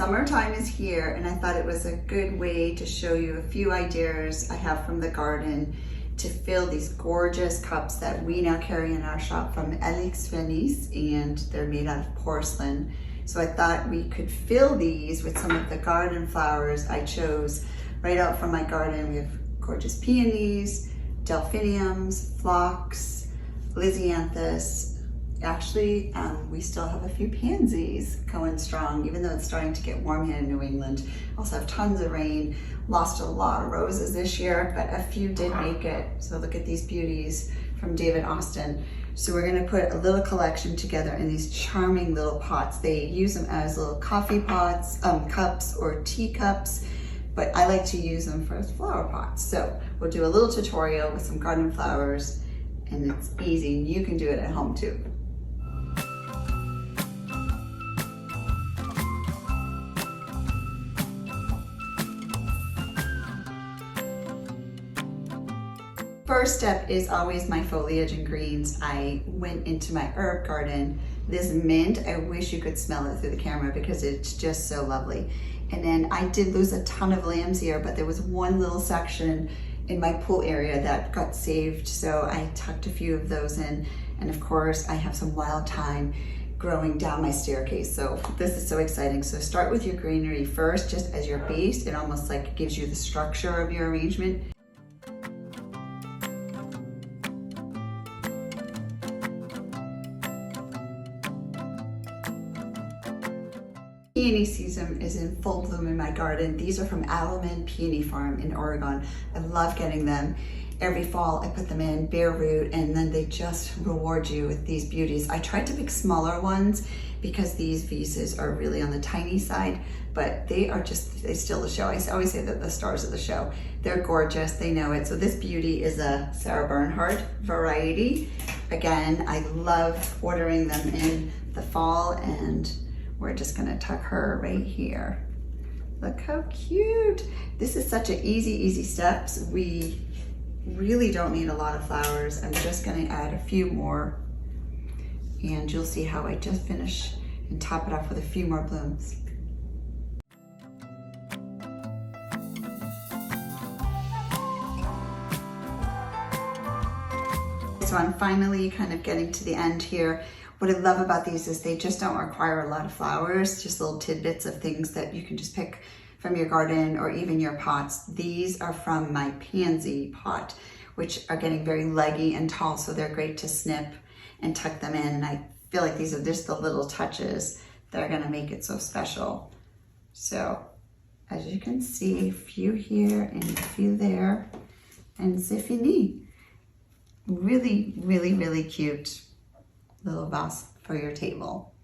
Summertime is here, and I thought it was a good way to show you a few ideas I have from the garden to fill these gorgeous cups that we now carry in our shop from Peonies, and they're made out of porcelain. So I thought we could fill these with some of the garden flowers I chose right out from my garden. We have gorgeous peonies, delphiniums, phlox, lisianthus. Actually, we still have a few pansies going strong, even though it's starting to get warm here in New England. Also have tons of rain. Lost a lot of roses this year, but a few did make it. So look at these beauties from David Austin. So we're gonna put a little collection together in these charming little pots. They use them as little coffee pots, cups or teacups, but I like to use them for flower pots. So we'll do a little tutorial with some garden flowers, and it's easy. You can do it at home too. First step is always my foliage and greens. I went into my herb garden. This mint, I wish you could smell it through the camera because it's just so lovely. And then I did lose a ton of lambs here, but there was one little section in my pool area that got saved. So I tucked a few of those in. And of course, I have some wild thyme growing down my staircase. So this is so exciting. So start with your greenery first, just as your base. It almost like gives you the structure of your arrangement. Peony season is in full bloom in my garden. These are from Allemande Peony Farm in Oregon. I love getting them. Every fall I put them in bare root, and then they just reward you with these beauties. I tried to pick smaller ones because these vases are really on the tiny side, but they steal the show. I always say that the stars of the show. They're gorgeous, they know it. So this beauty is a Sarah Bernhardt variety. Again, I love ordering them in the fall, and we're just gonna tuck her right here. Look how cute. This is such an easy steps. We really don't need a lot of flowers. I'm just gonna add a few more, and you'll see how I just finish and top it off with a few more blooms. So I'm finally kind of getting to the end here. What I love about these is they just don't require a lot of flowers, just little tidbits of things that you can just pick from your garden or even your pots. These are from my pansy pot, which are getting very leggy and tall, so they're great to snip and tuck them in. And I feel like these are just the little touches that are gonna make it so special. So as you can see, a few here and a few there, and c'est fini. Really cute little vase for your table.